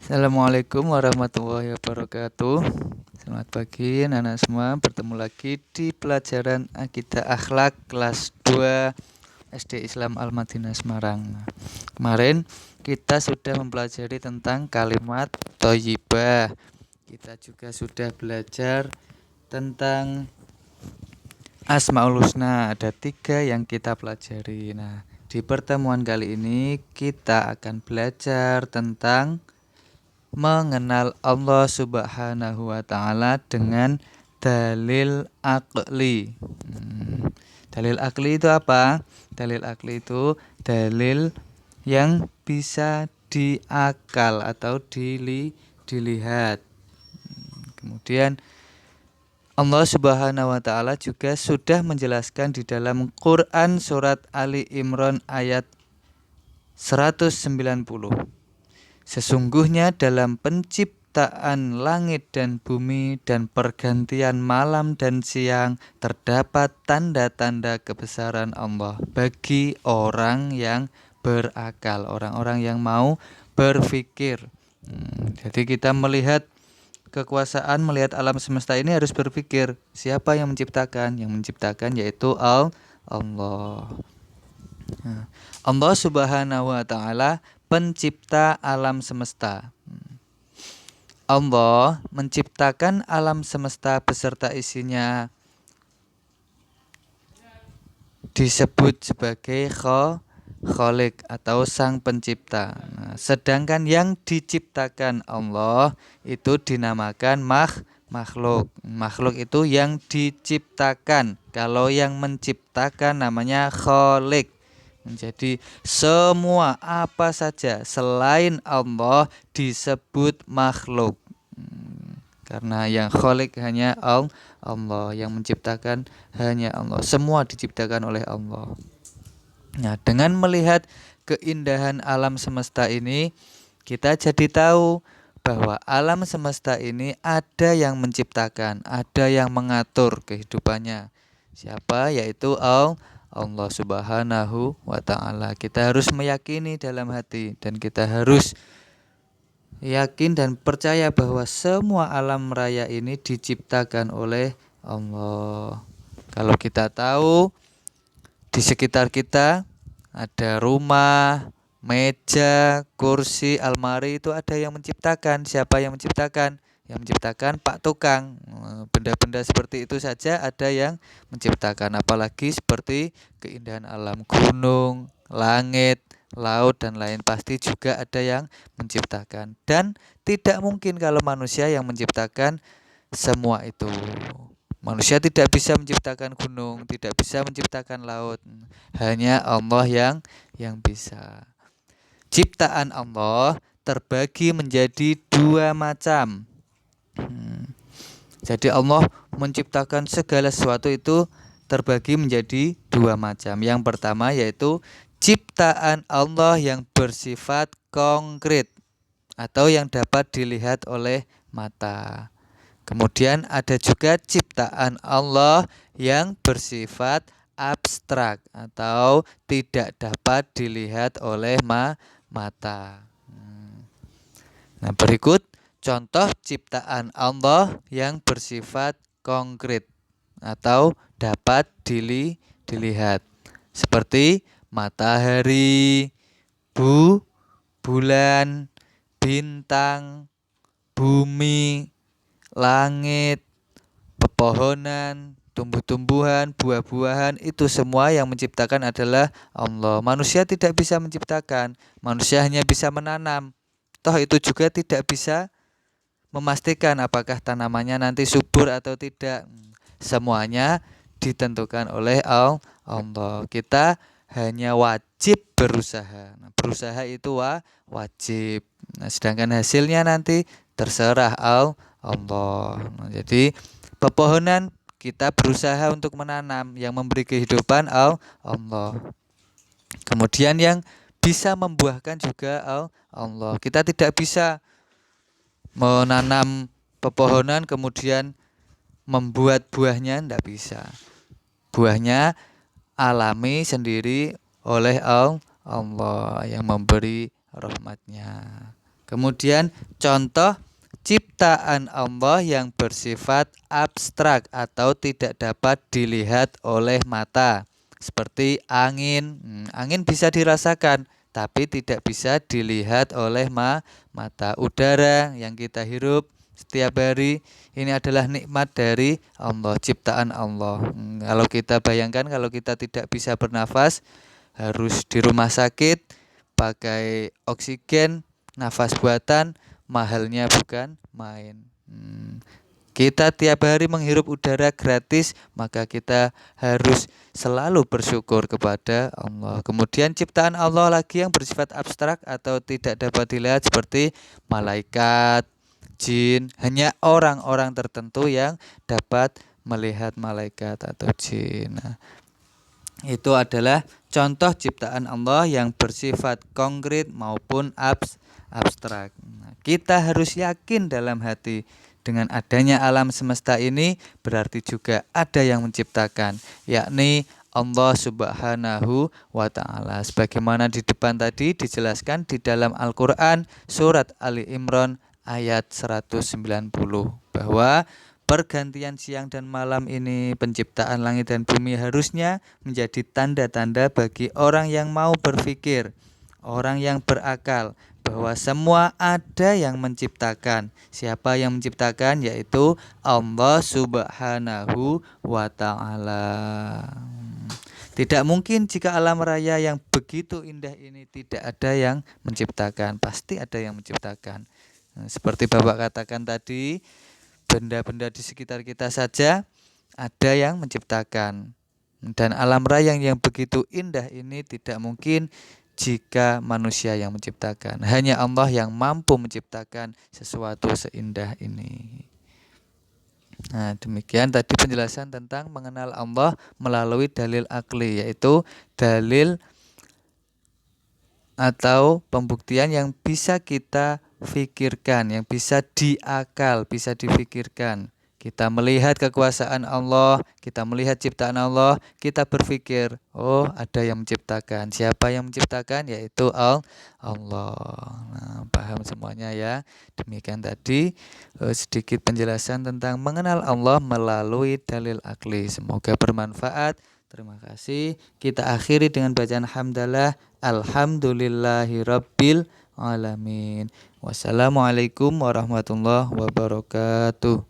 Assalamualaikum warahmatullahi wabarakatuh. Selamat pagi anak-anak semua. Bertemu lagi di pelajaran Akidah Akhlak kelas 2 SD Islam Al-Madinah Semarang. Kemarin kita sudah mempelajari tentang kalimat thayyibah. Kita juga sudah belajar tentang Asmaul Husna. Ada 3 yang kita pelajari. Nah, di pertemuan kali ini kita akan belajar tentang mengenal Allah Subhanahu wa Ta'ala dengan dalil akli. Dalil akli itu apa? Dalil akli itu dalil yang bisa diakal atau dilihat. Kemudian Allah Subhanahu wa Ta'ala juga sudah menjelaskan di dalam Quran surat Ali Imran ayat 190. Sesungguhnya dalam penciptaan langit dan bumi dan pergantian malam dan siang terdapat tanda-tanda kebesaran Allah bagi orang yang berakal, orang-orang yang mau berpikir. Jadi kita melihat kekuasaan, melihat alam semesta ini harus berpikir, siapa yang menciptakan? Yang menciptakan yaitu Allah. Allah Subhanahu wa Ta'ala pencipta alam semesta. Allah menciptakan alam semesta beserta isinya disebut sebagai Khalik atau sang pencipta. Sedangkan yang diciptakan Allah itu dinamakan makhluk. Makhluk itu yang diciptakan. Kalau yang menciptakan namanya Khalik. Jadi semua apa saja selain Allah disebut makhluk. Karena yang Khalik hanya Allah, yang menciptakan hanya Allah. Semua diciptakan oleh Allah. Nah, dengan melihat keindahan alam semesta ini, kita jadi tahu bahwa alam semesta ini ada yang menciptakan, ada yang mengatur kehidupannya. Siapa? Yaitu Allah Subhanahu wa Ta'ala. Kita harus meyakini dalam hati dan kita harus yakin dan percaya bahwa semua alam raya ini diciptakan oleh Allah. Kalau kita tahu di sekitar kita ada rumah, meja, kursi, almari, itu ada yang menciptakan. Siapa yang menciptakan? Yang menciptakan Pak Tukang. Benda-benda seperti itu saja ada yang menciptakan. Apalagi seperti keindahan alam, gunung, langit, laut, dan lain, pasti juga ada yang menciptakan. Dan tidak mungkin kalau manusia yang menciptakan semua itu. Manusia tidak bisa menciptakan gunung, tidak bisa menciptakan laut. Hanya Allah yang bisa. Ciptaan Allah terbagi menjadi 2 macam. Jadi Allah menciptakan segala sesuatu itu terbagi menjadi 2 macam. Yang pertama yaitu ciptaan Allah yang bersifat konkret atau yang dapat dilihat oleh mata. Kemudian ada juga ciptaan Allah yang bersifat abstrak atau tidak dapat dilihat oleh mata. Nah, berikut contoh ciptaan Allah yang bersifat konkret atau dapat dilihat. Seperti matahari, bulan, bintang, bumi, langit, pepohonan, tumbuh-tumbuhan, buah-buahan, itu semua yang menciptakan adalah Allah. Manusia tidak bisa menciptakan, manusia hanya bisa menanam. Toh itu juga tidak bisa memastikan apakah tanamannya nanti subur atau tidak. Semuanya ditentukan oleh Allah. Kita hanya wajib berusaha. Berusaha itu wajib. Sedangkan hasilnya nanti terserah Allah. Jadi pepohonan kita berusaha untuk menanam, yang memberi kehidupan Allah. Kemudian yang bisa membuahkan juga Allah. Kita tidak bisa menanam pepohonan kemudian membuat buahnya, tidak bisa. Buahnya alami sendiri oleh Allah yang memberi rahmatnya. Kemudian contoh ciptaan Allah yang bersifat abstrak atau tidak dapat dilihat oleh mata. Seperti angin. Angin bisa dirasakan tapi tidak bisa dilihat oleh mata. Udara yang kita hirup setiap hari ini adalah nikmat dari Allah, ciptaan Allah. Kalau kita bayangkan kalau kita tidak bisa bernafas, harus di rumah sakit, pakai oksigen, nafas buatan, mahalnya bukan main. Kita tiap hari menghirup udara gratis, maka kita harus selalu bersyukur kepada Allah. Kemudian ciptaan Allah lagi yang bersifat abstrak atau tidak dapat dilihat seperti malaikat, jin. Hanya orang-orang tertentu yang dapat melihat malaikat atau jin. Nah, itu adalah contoh ciptaan Allah yang bersifat konkret maupun abstrak. Nah, kita harus yakin dalam hati dengan adanya alam semesta ini berarti juga ada yang menciptakan, yakni Allah Subhanahu wa Ta'ala. Sebagaimana di depan tadi dijelaskan di dalam Al-Quran surat Ali Imran ayat 190 bahwa pergantian siang dan malam ini, penciptaan langit dan bumi harusnya menjadi tanda-tanda bagi orang yang mau berpikir, orang yang berakal, bahwa semua ada yang menciptakan. Siapa yang menciptakan? Yaitu Allah Subhanahu wa Ta'ala. Tidak mungkin jika alam raya yang begitu indah ini tidak ada yang menciptakan. Pasti ada yang menciptakan. Seperti Bapak katakan tadi, benda-benda di sekitar kita saja ada yang menciptakan. Dan alam raya yang begitu indah ini tidak mungkin jika manusia yang menciptakan. Hanya Allah yang mampu menciptakan sesuatu seindah ini. Nah, demikian tadi penjelasan tentang mengenal Allah melalui dalil akli, yaitu dalil atau pembuktian yang bisa kita fikirkan, yang bisa diakal, bisa difikirkan. Kita melihat kekuasaan Allah, kita melihat ciptaan Allah, kita berpikir, oh ada yang menciptakan. Siapa yang menciptakan? Yaitu Allah. Nah, paham semuanya ya. Demikian tadi sedikit penjelasan tentang mengenal Allah melalui dalil akli. Semoga bermanfaat. Terima kasih. Kita akhiri dengan bacaan hamdalah. Alhamdulillahirabbil alamin. Wassalamualaikum warahmatullahi wabarakatuh.